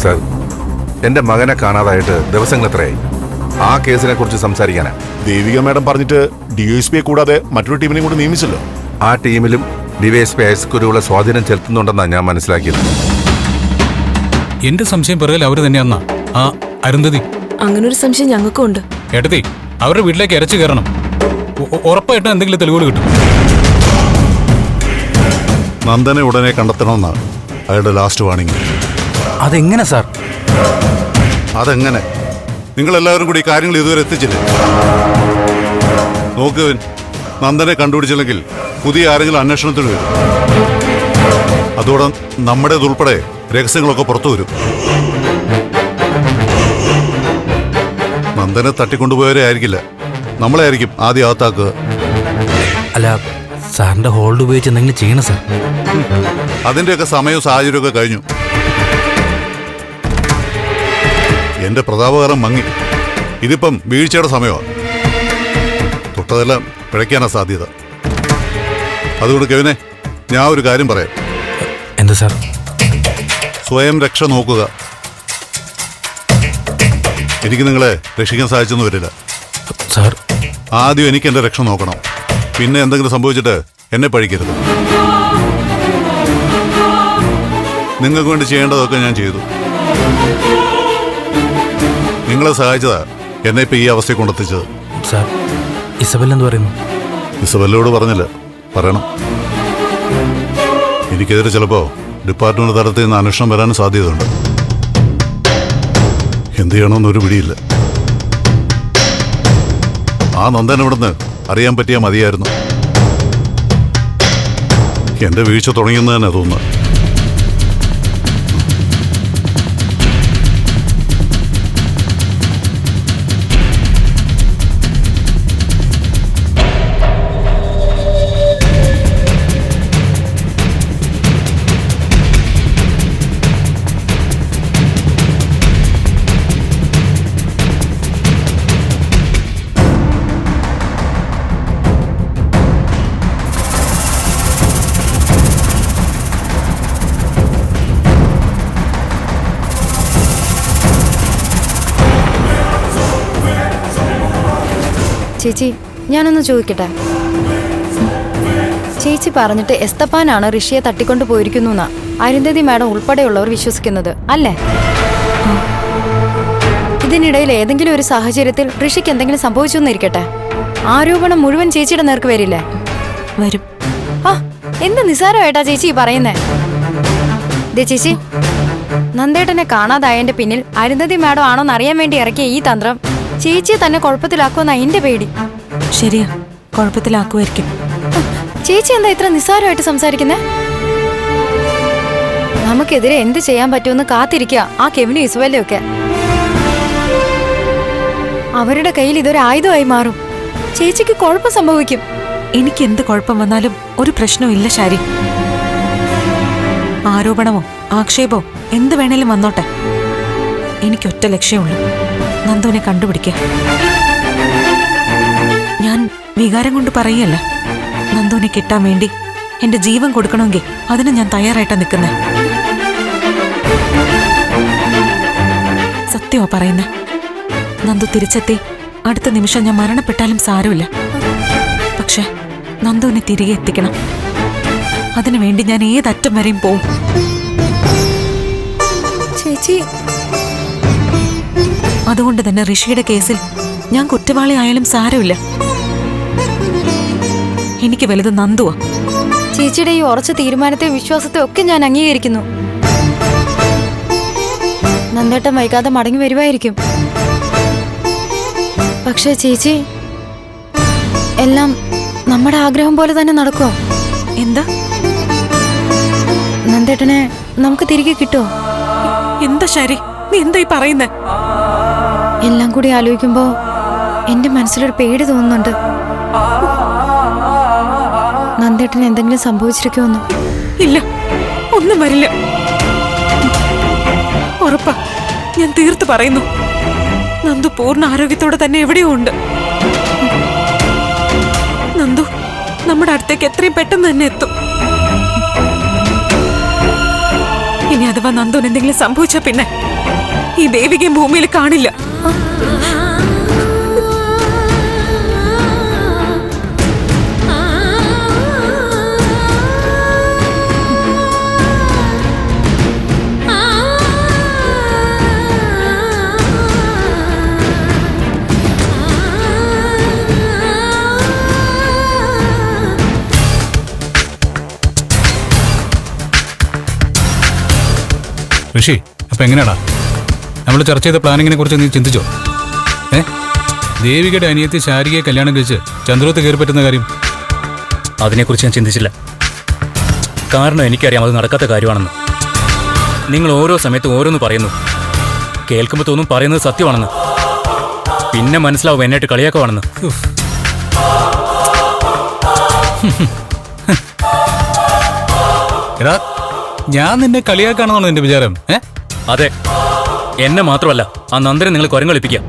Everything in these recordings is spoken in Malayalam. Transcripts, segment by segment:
സർ, എന്റെ മകനെ കാണാതായിട്ട് ദിവസങ്ങൾ എത്രയായി? ആ കേസിനെ കുറിച്ച് സംസാരിക്കാനാ. ദേവിക മാഡം പറഞ്ഞിട്ട് DSP കൂടാതെ മറ്റൊരു ടീമിനെയും കൂടി നിയമിച്ചല്ലോ. ആ ടീമിലും DYSP ഹൈസ്കൂളുകളെ സ്വാധീനം ചെലുത്തുന്നുണ്ടെന്നാണ് ഞാൻ മനസ്സിലാക്കിയത്. എന്റെ സംശയം പിറകിൽ അവര് തന്നെയാന്നാ. ആ അരുന്ധതി. അങ്ങനൊരു സംശയം ഞങ്ങൾക്കും ഉണ്ട്. ഏട്ടത്തി, അവരുടെ വീട്ടിലേക്ക് ഇരച്ചു കയറണം. ഉറപ്പായിട്ടും എന്തെങ്കിലും തെളിവുകൾ കിട്ടും. നന്ദനെ ഉടനെ കണ്ടെത്തണമെന്നാണ് അയാളുടെ ലാസ്റ്റ് വാണിംഗ്. അതെങ്ങനെ സാർ? അതെങ്ങനെ? നിങ്ങളെല്ലാവരും കൂടി കാര്യങ്ങൾ ഇതുവരെ എത്തിച്ചില്ലേ? നോക്ക്, നന്ദനെ കണ്ടുപിടിച്ചില്ലെങ്കിൽ പുതിയ ആരെങ്കിലും അന്വേഷണത്തിന് വരും. അതോടെ നമ്മുടേതുൾപ്പെടെ രഹസ്യങ്ങളൊക്കെ പുറത്തു വരും. നന്ദനെ തട്ടിക്കൊണ്ടുപോയവരെ ആയിരിക്കില്ല, നമ്മളെ ആയിരിക്കും ആദ്യം അകത്താക്കുക. അല്ല, സാറിന്റെ ഹോൾഡ് ഉപയോഗിച്ച് എന്തെങ്കിലും ചെയ്യണം സാർ. അതിന്റെയൊക്കെ സമയവും സാഹചര്യമൊക്കെ കഴിഞ്ഞു. എന്റെ പ്രതാപകാലം മങ്ങി. ഇതിപ്പം വീഴ്ചയുടെ സമയമാണ്. തൊട്ടതെല്ലാം പിഴയ്ക്കാനാ സാധ്യത. അതുകൊണ്ട് കെവിനെ, ഞാൻ ഒരു കാര്യം പറയാം. എന്താ സാർ? സ്വയം രക്ഷ നോക്കുക. എനിക്ക് നിങ്ങളെ രക്ഷിക്കാൻ സാധിച്ചെന്ന് വരില്ല സാർ. ആദ്യം എനിക്ക് എന്റെ രക്ഷ നോക്കണം. പിന്നെ എന്തെങ്കിലും സംഭവിച്ചിട്ട് എന്നെ പഴിക്കരുത്. നിങ്ങൾക്ക് വേണ്ടി ചെയ്യേണ്ടതൊക്കെ ഞാൻ ചെയ്തു. നിങ്ങളെ സഹായിച്ചതാ എന്നെ ഇപ്പൊ ഈ അവസ്ഥയിൽ കൊണ്ടെത്തിച്ചത്. സാർ, ഇസബൽ എന്ത് പറയുന്നു? ഇസബെല്ലോട് പറഞ്ഞില്ല, പറയണം. എനിക്കെതിരെ ചിലപ്പോ ഡിപ്പാർട്ട്മെന്റ് തലത്തിൽ നിന്ന് അന്വേഷണം വരാനും സാധ്യതയുണ്ട്. എന്ത് ചെയ്യണമെന്നൊരു പിടിയില്ല. ആ നന്ദൻ ഇവിടുന്ന് അറിയാൻ പറ്റിയാൽ മതിയായിരുന്നു. എന്റെ വീഴ്ച തുടങ്ങിയെന്ന് തന്നെ തോന്നുന്നു. ചേച്ചി, ഞാനൊന്ന് ചോദിക്കട്ടെ. ചേച്ചി പറഞ്ഞിട്ട് എസ്തപ്പാനാണ് ഋഷിയെ തട്ടിക്കൊണ്ടു പോയിരിക്കുന്നു എന്നാ അരുന്ധതി മാഡം ഉൾപ്പെടെയുള്ളവർ വിശ്വസിക്കുന്നത്, അല്ലേ? ഇതിനിടയിൽ ഏതെങ്കിലും ഒരു സാഹചര്യത്തിൽ ഋഷിക്ക് എന്തെങ്കിലും സംഭവിച്ചു എന്നിരിക്കട്ടെ, ആരോപണം മുഴുവൻ ചേച്ചിയുടെ നേർക്ക് വരില്ലേ? വരും. ആ, എന്ത് നിസ്സാരമായിട്ടാ ചേച്ചി പറയുന്നേ? ദേ ചേച്ചി, നന്ദേട്ടനെ കാണാതായതിന്റെ പിന്നിൽ അരുന്ധതി മാഡം ആണോന്ന് അറിയാൻ വേണ്ടി ഇറക്കിയ ഈ തന്ത്രം ചേച്ചിയെ തന്നെ കുഴപ്പത്തിലാക്കുമെന്നാ എന്റെ പേടി. ശരിയാ, കുഴപ്പത്തിലാക്കുമായിരിക്കും. ചേച്ചി എന്താ ഇത്ര നിസ്സാരമായിട്ട് സംസാരിക്കുന്നേ? നമുക്കെതിരെ എന്ത് ചെയ്യാൻ പറ്റുമെന്ന് കാത്തിരിക്കുക ആ കെവിനും ഇസുവലും ഒക്കെ. അവരുടെ കയ്യിൽ ഇതൊരു ആയുധമായി മാറും. ചേച്ചിക്ക് കുഴപ്പം സംഭവിക്കും. എനിക്ക് എന്ത് കുഴപ്പം വന്നാലും ഒരു പ്രശ്നവും ഇല്ല ശാരി. ആരോപണമോ ആക്ഷേപമോ എന്ത് വേണേലും വന്നോട്ടെ, എനിക്കൊറ്റ ലക്ഷ്യമുള്ളൂ, നന്ദുവിനെ കണ്ടുപിടിക്കുക. ഞാൻ വികാരം കൊണ്ട് പറയല്ല, നന്ദുവിനെ കിട്ടാൻ വേണ്ടി എന്റെ ജീവൻ കൊടുക്കണമെങ്കിൽ അതിന് ഞാൻ തയ്യാറായിട്ടാ നിൽക്കുന്നത്. സത്യമാ പറയുന്നത്. നന്ദു തിരിച്ചെത്തി അടുത്ത നിമിഷം ഞാൻ മരണപ്പെട്ടാലും സാരമില്ല. പക്ഷെ നന്ദുവിനെ തിരികെ എത്തിക്കണം. അതിനുവേണ്ടി ഞാൻ ഏതറ്റം വരെയും പോവും. ചേച്ചി, അതുകൊണ്ട് തന്നെ ഋഷിയുടെ കേസിൽ ഞാൻ കുറ്റവാളി ആയാലും സാരമില്ല. എനിക്ക് വലുത് നന്ദുവാ. ചേച്ചിയുടെ ഈ ഉറച്ച തീരുമാനത്തെ വിശ്വാസത്തെ ഒക്കെ ഞാൻ അംഗീകരിക്കുന്നു. നന്ദേട്ടൻ വൈകാതെ മടങ്ങി വരുമായിരിക്കും. പക്ഷേ ചേച്ചി, എല്ലാം നമ്മുടെ ആഗ്രഹം പോലെ തന്നെ നടക്കോ? എന്താ? നന്ദേട്ടനെ നമുക്ക് തിരികെ കിട്ടുമോ? എന്താ ശരി, നീ എന്തായി പറയുന്നേ? എല്ലാം കൂടി ആലോചിക്കുമ്പോ എന്റെ മനസ്സിലൊരു പേടി തോന്നുന്നുണ്ട്. നന്ദേട്ടന് എന്തെങ്കിലും സംഭവിച്ചിരിക്കുമെന്ന്. ഇല്ല, ഒന്നും വരില്ല. ഉറപ്പാ, ഞാൻ തീർത്ത് പറയുന്നു. നന്ദു പൂർണ്ണ ആരോഗ്യത്തോടെ തന്നെ എവിടെയോ ഉണ്ട്. നന്ദു നമ്മുടെ അടുത്തേക്ക് എത്രയും പെട്ടെന്ന് തന്നെ എത്തും. ഇനി അഥവാ നന്ദുന് എന്തെങ്കിലും സംഭവിച്ച പിന്നെ ഈ ദേവികയും ഭൂമിയിൽ കാണില്ല. ഋഷി, അപ്പൊ എങ്ങനെയാടാ നമ്മൾ ചർച്ച ചെയ്ത പ്ലാനിങ്ങിനെ കുറിച്ച് നീ ചിന്തിച്ചോ? ദേവികയുടെ അനിയത്തി ശാരികയെ കല്യാണം കഴിച്ച് ചന്ദ്രോത്ത് കയറി പറ്റുന്ന കാര്യം? അതിനെക്കുറിച്ച് ഞാൻ ചിന്തിച്ചില്ല. കാരണം എനിക്കറിയാം അത് നടക്കാത്ത കാര്യമാണെന്ന്. നിങ്ങൾ ഓരോ സമയത്തും ഓരോന്ന് പറയുന്നു, കേൾക്കുമ്പോൾ തോന്നും പറയുന്നത് സത്യമാണെന്ന്. പിന്നെ മനസ്സിലാവും എന്നായിട്ട് കളിയാക്കുവാണെന്ന്. എടാ, ഞാൻ നിന്നെ കളിയാക്കാണെന്നാണോ നിന്റെ വിചാരം? അതെ, എന്നെ മാത്രമല്ല ആ നന്ദനെ നിങ്ങൾ കുരങ്ങളിപ്പിക്കാം.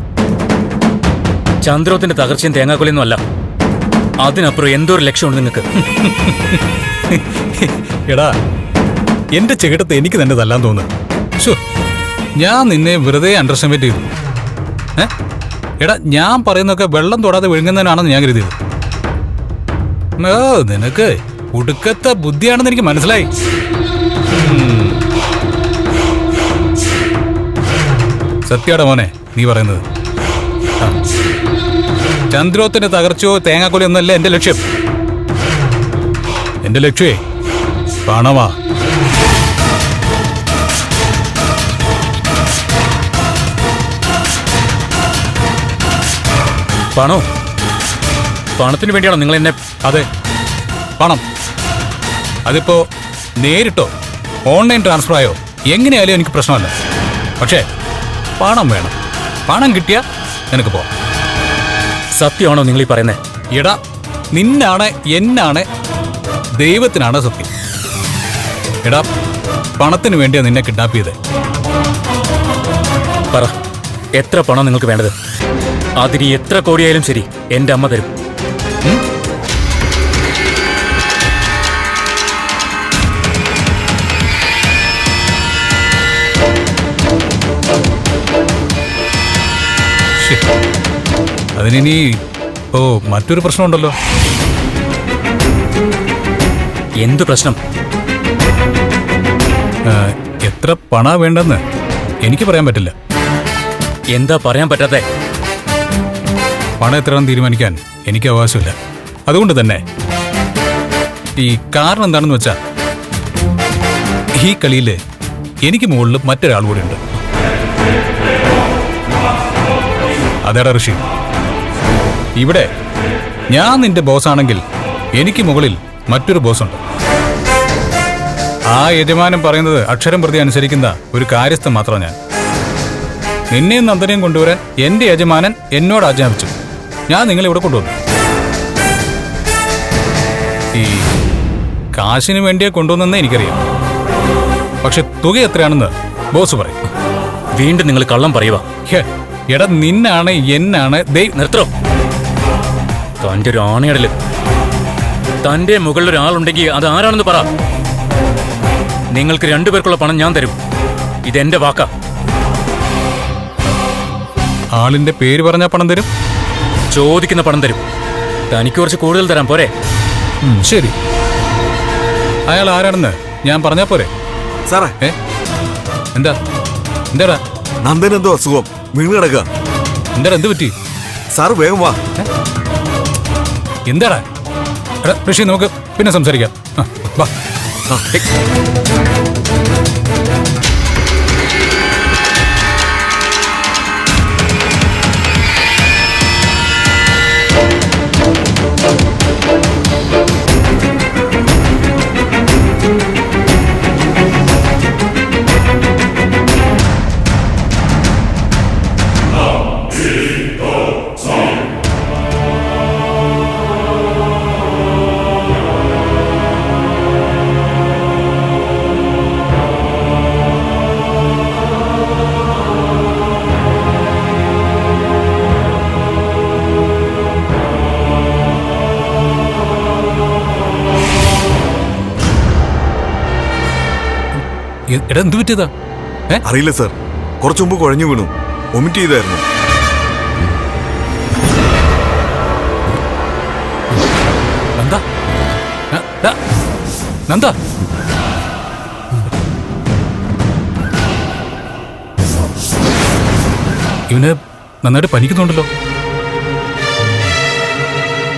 ചന്ദ്രോത്തിന്റെ തകർച്ചയും തേങ്ങാക്കൊലയൊന്നും അല്ല, അതിനപ്പുറം എന്തോ ഒരു ലക്ഷ്യമുണ്ട് നിങ്ങൾക്ക്. എടാ, എന്റെ ചെകിടത്ത് എനിക്ക് തന്നെ തല്ലാൻ തോന്നുന്നു. ഞാൻ നിന്നെ വെറുതെ അണ്ടർസ്റ്റിമേറ്റ് ചെയ്തു. എടാ, ഞാൻ പറയുന്നൊക്കെ വെള്ളം തൊടാതെ വിഴുങ്ങുന്നതിനാണെന്ന് ഞാൻ കരുതിയത്. നിനക്ക് ഒടുക്കത്തെ ബുദ്ധിയാണെന്ന് എനിക്ക് മനസ്സിലായി. സത്യമാടാ മോനെ നീ പറയുന്നത്. ചന്ദ്രോത്തിന്റെ തകർച്ചയോ തേങ്ങാക്കൊലയോ ഒന്നല്ല എന്റെ ലക്ഷ്യം. എന്റെ ലക്ഷ്യമേ പണമാ. പണോ? പണത്തിന് വേണ്ടിയാണോ നിങ്ങൾ എന്നെ? അതെ, പണം. അതിപ്പോ നേരിട്ടോ ഓൺലൈൻ ട്രാൻസ്ഫർ ആയോ എങ്ങനെയായാലും എനിക്ക് പ്രശ്നമല്ല. പക്ഷേ പണം വേണം. പണം കിട്ടിയാ നിനക്ക് പോവാം. സത്യമാണോ നിങ്ങൾ ഈ പറയുന്നത്? എടാ, നിന്നാണ്, എന്നാണ്, ദൈവത്തിനാണ് സത്യം. എടാ, പണത്തിന് വേണ്ടിയാ നിന്നെ കിഡ്നാപ്പ് ചെയ്തേ. പറ, എത്ര പണം നിങ്ങൾക്ക് വേണ്ടത്? അതിന് എത്ര കോടിയായാലും ശരി എന്റെ അമ്മ തരും. അതിനി ഇപ്പോ മറ്റൊരു പ്രശ്നമുണ്ടല്ലോ. എന്ത് പ്രശ്നം? എത്ര പണ വേണ്ടെന്ന് എനിക്ക് പറയാൻ പറ്റില്ല. എന്താ പറയാൻ പറ്റാത്തെ? പണം എത്രയാണെന്ന് തീരുമാനിക്കാൻ എനിക്ക് അവകാശമില്ല. അതുകൊണ്ട് തന്നെ ഈ കാരണം എന്താണെന്ന് വെച്ചാൽ ഈ കളിയിൽ എനിക്ക് മുകളിൽ മറ്റൊരാൾ കൂടെ ഉണ്ട്. അതേടാ ഋഷി, ഇവിടെ ഞാൻ നിന്റെ ബോസാണെങ്കിൽ എനിക്ക് മുകളിൽ മറ്റൊരു ബോസുണ്ട്. ആ യജമാനൻ പറയുന്നത് അക്ഷരം പ്രതി അനുസരിക്കുന്ന ഒരു കാര്യസ്ഥൻ മാത്രമാണ് ഞാൻ. നിന്നെയും നന്ദനെയും കൊണ്ടുവരാൻ എന്റെ യജമാനൻ എന്നോട് ആജ്ഞാപിച്ചു. ഞാൻ നിങ്ങളെ ഇവിടെ കൊണ്ടുവന്നു. ഈ കാശിന് വേണ്ടിയേ കൊണ്ടുവന്നെന്നേ എനിക്കറിയാം. പക്ഷെ തുക എത്രയാണെന്ന് ബോസ് പറയും. വീണ്ടും നിങ്ങൾ കള്ളം പറയുക. എടാ, നിന്നാണ്, എന്നാണ്, നിർത്തോ. തന്റെ ഒരു ആണയടല്. തന്റെ മുകളിൽ ഒരാളുണ്ടെങ്കിൽ അത് ആരാണെന്ന് പറ. നിങ്ങൾക്ക് രണ്ടുപേർക്കുള്ള പണം ഞാൻ തരും. ഇതെന്റെ വാക്കാ. ആളിന്റെ പേര് പറഞ്ഞാൽ പണം തരും? ചോദിക്കുന്ന പണം തരും. തനിക്ക് കുറച്ച് കൂടുതൽ തരാം, പോരെ? ശരി, അയാൾ ആരാണെന്ന് ഞാൻ പറഞ്ഞാ പോരെ? സാറേ, എന്താടാ? നന്ദന് എന്തോ അസുഖം, വീണ് കിടക്കുക. എന്താടാ, എന്ത് പറ്റി? സാറ് വേഗം വാ. എന്താടാ? എടാ ഋഷി, നമുക്ക് പിന്നെ സംസാരിക്കാം. വാ. എടാ എന്ത് പറ്റിയതാ? അറിയില്ല സാർ, കുറച്ചു മുമ്പ് കുഴഞ്ഞു വീണു, വൊമിറ്റ് ചെയ്തായിരുന്നു. നന്ദ, നന്ദ, ഇവന് നന്നായിട്ട് പനിക്കുന്നുണ്ടല്ലോ.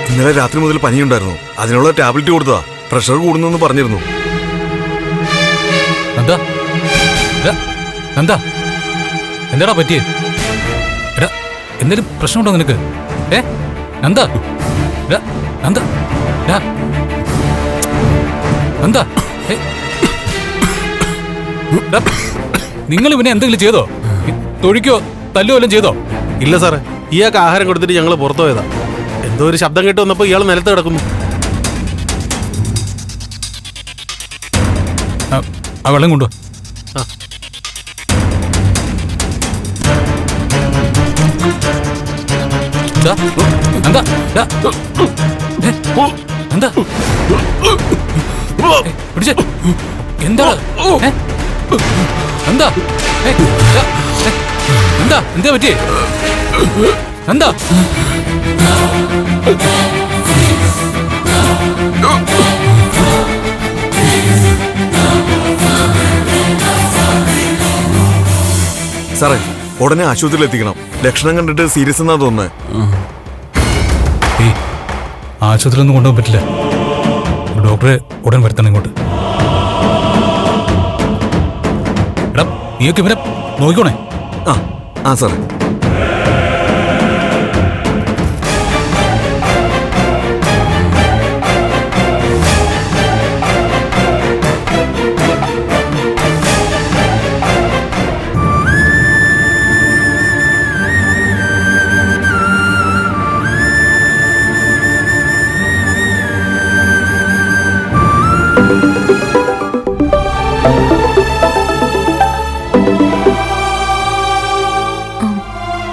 ഇന്നലെ രാത്രി മുതൽ പനിയുണ്ടായിരുന്നു, അതിനുള്ള ടാബ്ലറ്റ് കൊടുത്തതാ. പ്രഷർ കൂടുന്നു പറഞ്ഞിരുന്നു. നന്ദ, നന്ദ, എന്താടാ പറ്റിയേ? എടാ എന്തെങ്കിലും പ്രശ്നമുണ്ടോ നിനക്ക്? നന്ദ, നന്ദ, നന്ദ, നിങ്ങൾ ഇവനെ എന്തെങ്കിലും ചെയ്തോ? തൊഴിക്കോ തല്ലോ വല്ലതും ചെയ്തോ? ഇല്ല സാറേ, ഇയാൾക്ക് ആഹാരം കൊടുത്തിട്ട് ഞങ്ങൾ പുറത്തു പോയതാ. എന്തോ ഒരു ശബ്ദം കേട്ട് വന്നപ്പോൾ ഇയാൾ നിലത്ത് കിടക്കുന്നു. ആ വെള്ളം കൊണ്ടുവാ. എന്താ എന്താ പിടിച്ചേ? എന്താ എന്താ എന്താ എന്താ പറ്റിയേ? എന്താ സാറേ, ഉടനെ ആശുപത്രിയിൽ എത്തിക്കണം. ലക്ഷണം കണ്ടിട്ട് സീരിയസ് എന്നാ തോന്നുന്നത്. ആശുപത്രിയിലൊന്നും കൊണ്ടുപോകാൻ പറ്റില്ല. ഡോക്ടറെ ഉടൻ വരുത്തണം ഇങ്ങോട്ട്. എടാ നീയൊക്കെ ഇവരെ നോക്കിക്കോണേ. ആ സാറേ.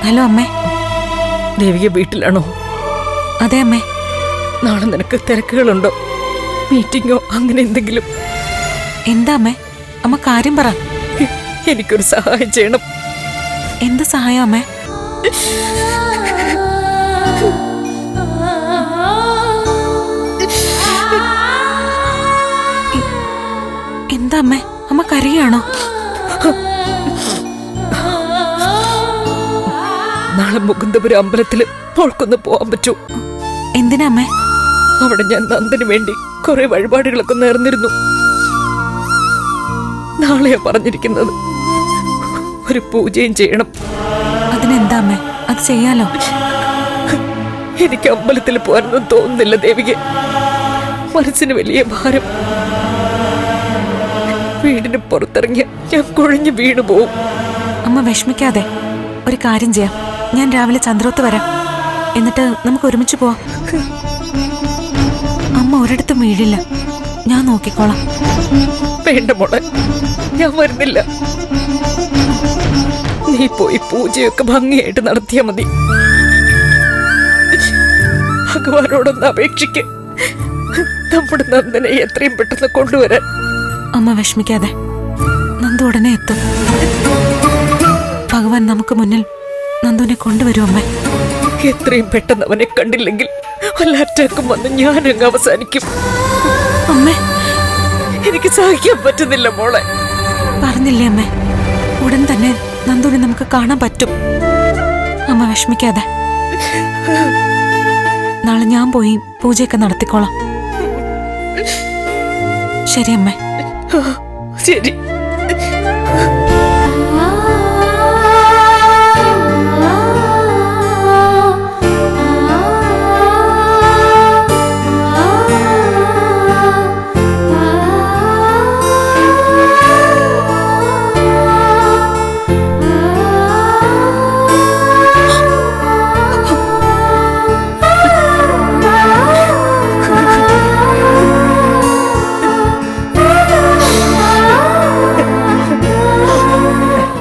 ഹലോ അമ്മേ. ദേവിക വീട്ടിലാണോ? അതെ അമ്മേ. നാളെ നിനക്ക് തിരക്കുകളുണ്ടോ? മീറ്റിങ്ങോ അങ്ങനെ എന്തെങ്കിലും? എന്താ അമ്മേ? അമ്മ കാര്യം പറ. എനിക്കൊരു സഹായം ചെയ്യണം. എന്ത് സഹായം അമ്മേ? എന്താ അമ്മേ? അമ്മ കരയാണോ? നാളെ മുകുന്ദപുരം അമ്പലത്തില് മോൾക്കൊന്ന് പോവാൻ പറ്റൂ? എന്തിനാ അമ്മേ? അവിടെ ഞാൻ നന്ദന് വേണ്ടി കുറെ വഴിപാടുകളൊക്കെ നേർന്നിരുന്നു. നാളെയാ പറഞ്ഞിരിക്കുന്നത്. ഒരു പൂജയും ചെയ്യണം. അതിനെന്താ അമ്മേ? അത് ചെയ്യാലോ. എനിക്ക് അമ്പലത്തിൽ പോകാനൊന്നും തോന്നുന്നില്ല ദേവിക. മനസ്സിന് വലിയ ഭാരം. വീടിന് പുറത്തിറങ്ങിയ ഞാൻ കുഴഞ്ഞു വീണു പോവും. അമ്മ വിഷമിക്കാതെ. ഒരു കാര്യം ചെയ്യാം, ഞാൻ രാവിലെ ചന്ദ്രോത്ത് വരാം. എന്നിട്ട് നമുക്ക് ഒരുമിച്ച് പോവാം. അമ്മ ഒരിടത്തും വീഴില്ല, ഞാൻ നോക്കിക്കോളാം. വേണ്ട മോളെ, ഞാൻ വരുന്നില്ല. നീ പോയി പൂജയൊക്കെ ഭംഗിയായിട്ട് നടത്തിയാ മതി. ഭഗവാനോടൊന്ന് അപേക്ഷിക്ക്, നമ്മുടെ നന്ദനെ എത്രയും പെട്ടെന്ന് കൊണ്ടുവരാൻ. അമ്മ വിഷമിക്കാതെ, നന്ദു ഉടനെ എത്തും. ഭഗവാൻ നമുക്ക് മുന്നിൽ നന്ദുവിനെ കൊണ്ടുവരും അമ്മ. എത്രയും പെട്ടെന്ന് അവനെ കണ്ടില്ലെങ്കിൽ വല്ല അറ്റാക്കും വന്ന് ഞാനങ്ങ് അവസാനിക്കും. അമ്മേ, എനിക്ക് സഹിക്കാൻ പറ്റുന്നില്ല മോളെ. പറഞ്ഞില്ലേ അമ്മേ, ഉടൻ തന്നെ നന്ദുവിനെ നമുക്ക് കാണാൻ പറ്റും. അമ്മ വിഷമിക്കാതെ. നാളെ ഞാൻ പോയി പൂജയൊക്കെ നടത്തിക്കോളാം. ശരി അമ്മേ. ശരി.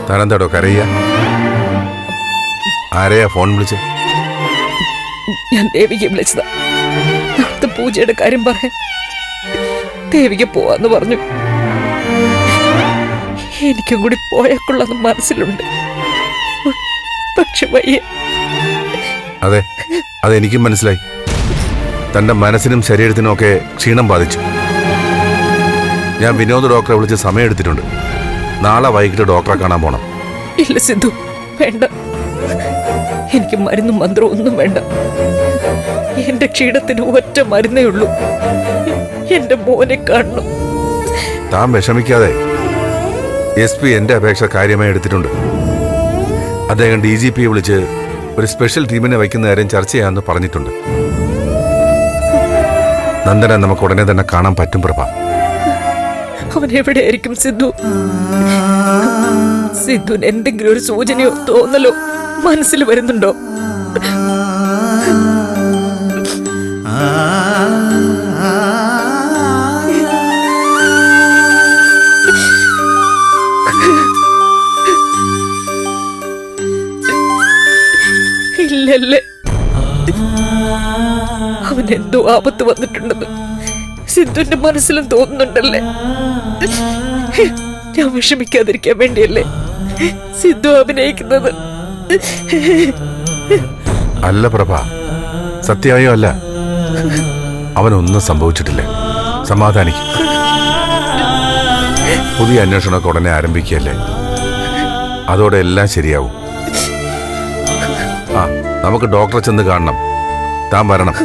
താനെന്താടോ കരയ്യ? ആരെയാ ഫോൺ വിളിച്ച്? ഞാൻ ദേവികയെ വിളിച്ചതാ. നാളത്തെ പൂജയുടെ കാര്യം പറയാൻ. ദേവിക പോവാന്ന് പറഞ്ഞു. എനിക്കും കൂടി പോയാക്കുള്ളതെന്ന് മനസ്സിലുണ്ട്. പക്ഷെ വയ്യ. അതെ, അതെനിക്കും മനസ്സിലായി. തന്റെ മനസ്സിനും ശരീരത്തിനും ഒക്കെ ക്ഷീണം ബാധിച്ചു. ഞാൻ വിനോദ് ഡോക്ടറെ വിളിച്ച് സമയമെടുത്തിട്ടുണ്ട്. നാളെ വൈകിട്ട് ഡോക്ടറെ കാണാൻ പോണം. ഇല്ല സിദ്ധു, വേണ്ട. എനിക്ക് മരുന്നും മന്ത്രവും ഒന്നും വേണ്ട. എന്റെ ക്ഷീണത്തിന് ഒറ്റ മരുന്നേ ഉള്ളൂ. എന്റെ മോനെ കാണണം. താൻ വിഷമിക്കാതെ. SP എന്റെ അപേക്ഷ കാര്യമായി എടുത്തിട്ടുണ്ട്. അദ്ദേഹം DGP വിളിച്ച് ഒരു സ്പെഷ്യൽ ടീമിനെ വയ്ക്കുന്ന കാര്യം ചർച്ച ചെയ്യാമെന്ന് പറഞ്ഞിട്ടുണ്ട്. നന്ദനെ നമുക്ക് ഉടനെ തന്നെ കാണാൻ പറ്റും പ്രഭ. അവൻ എവിടെയായിരിക്കും സിദ്ധു? സിദ്ധുവിന് എന്തെങ്കിലും ഒരു സൂചനയോ തോന്നലോ മനസ്സിൽ വരുന്നുണ്ടോ? ഇല്ലല്ലേ. അവൻ എന്തോ ആപത്ത് വന്നിട്ടുണ്ടെന്ന് സിദ്ധുവിന്റെ മനസ്സിലും തോന്നുന്നുണ്ടല്ലേ. ഞാൻ വിഷമിക്കാതിരിക്കാൻ വേണ്ടിയല്ലേ സിദ്ധു അഭിനയിക്കുന്നത്. അല്ല പ്രഭ, സത്യമായോ അല്ല. അവനൊന്നും സംഭവിച്ചിട്ടില്ല. സമാധാനിക്കും. പുതിയ അന്വേഷണമൊക്കെ ഉടനെ ആരംഭിക്കുകയല്ലേ. അതോടെ എല്ലാം ശരിയാവും. ആ, നമുക്ക് ഡോക്ടറെ ചെന്ന് കാണണം. താൻ വരണം.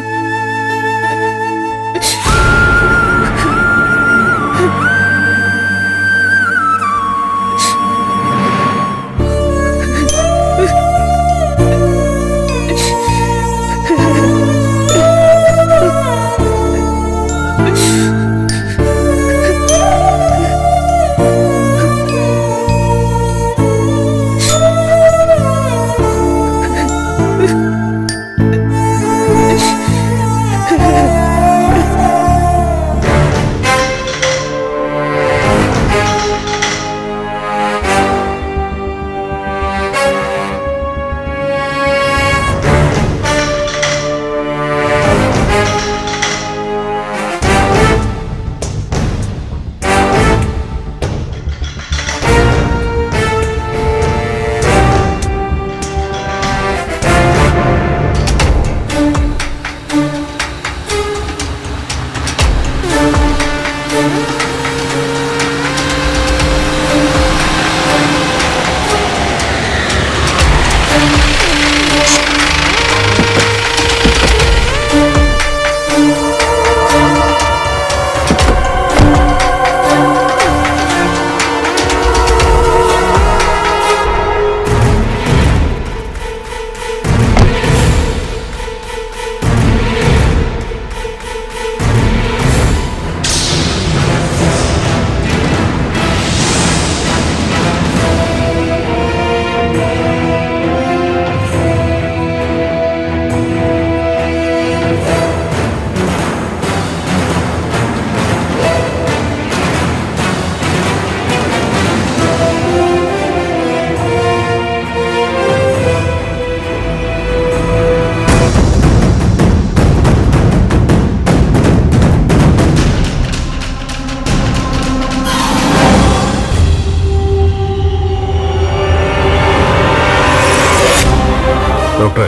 ഡോക്ടറെ,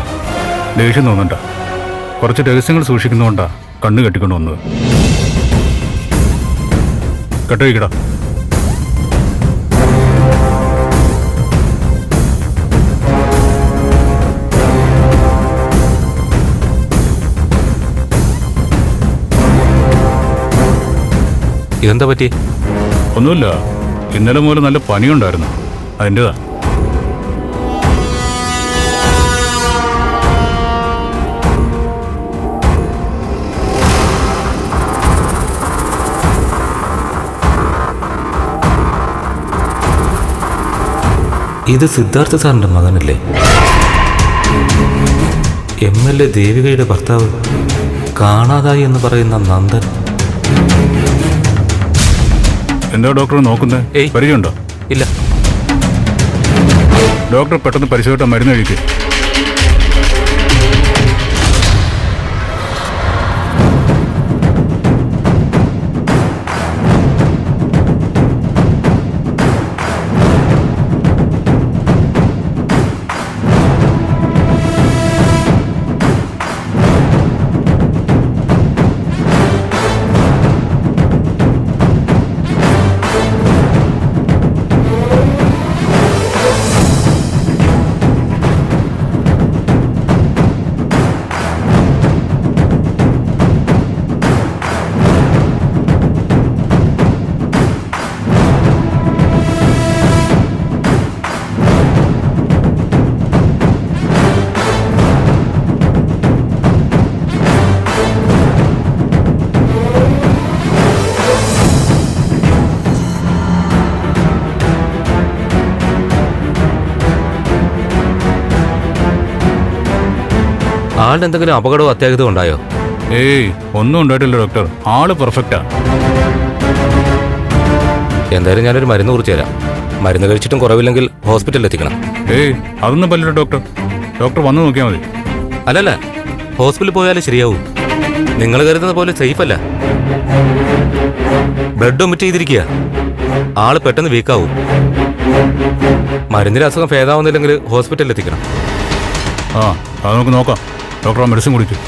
ദേഷ്യം തോന്നണ്ട. കുറച്ച് രഹസ്യങ്ങൾ സൂക്ഷിക്കുന്നതുകൊണ്ടാ കണ്ണ് കെട്ടിക്കൊണ്ട് വന്നത്. കെട്ടഴിക്കടാ. ഇതെന്താ പറ്റി? ഒന്നുമില്ല, ഇന്നലെ മുതൽ നല്ല പനിയുണ്ടായിരുന്നു, അതിൻ്റെതാ. ഇത് സിദ്ധാർത്ഥ സാറിന്റെ മകനല്ലേ? MLA ദേവികയുടെ ഭർത്താവ് കാണാതായി എന്ന് പറയുന്ന നന്ദൻ. എന്താ ഡോക്ടർ നോക്കുന്നത്? പരിചയമുണ്ടോ? ഇല്ല. ഡോക്ടർ പെട്ടെന്ന് പരിശോധിച്ച മരുന്ന് കഴിക്കുക. ആളിന് എന്തെങ്കിലും അപകടമോ അത്യാഹിതം ഉണ്ടായോ? ഏയ് ഒന്നും ഉണ്ടായിട്ടില്ല ഡോക്ടർ. ആള് പെർഫെക്റ്റാ. എന്തായാലും ഞാനൊരു മരുന്ന് കുറിച്ച് തരാം. മരുന്ന് കഴിച്ചിട്ടും കുറവില്ലെങ്കിൽ ഹോസ്പിറ്റലിൽ എത്തിക്കണം. ഏയ് അതൊന്നും പറ്റില്ല ഡോക്ടർ. ഡോക്ടർ വന്നു നോക്കിയാൽ മതി. അല്ലല്ല, ഹോസ്പിറ്റലിൽ പോയാലേ ശരിയാവൂ. നിങ്ങൾ കരുതുന്ന പോലെ സേഫ് അല്ല. ബ്ലഡ് ഒമിറ്റ് ചെയ്തിരിക്കുക. ആള് പെട്ടെന്ന് വീക്കാവും. മരുന്നിന്റെ അസുഖം ഭേദാവുന്നില്ലെങ്കിൽ ഹോസ്പിറ്റലിൽ എത്തിക്കണം. ആ അത് നമുക്ക് നോക്കാം. ഡോക്ടർ ആ മെഡിസിൻ കുടിക്കും.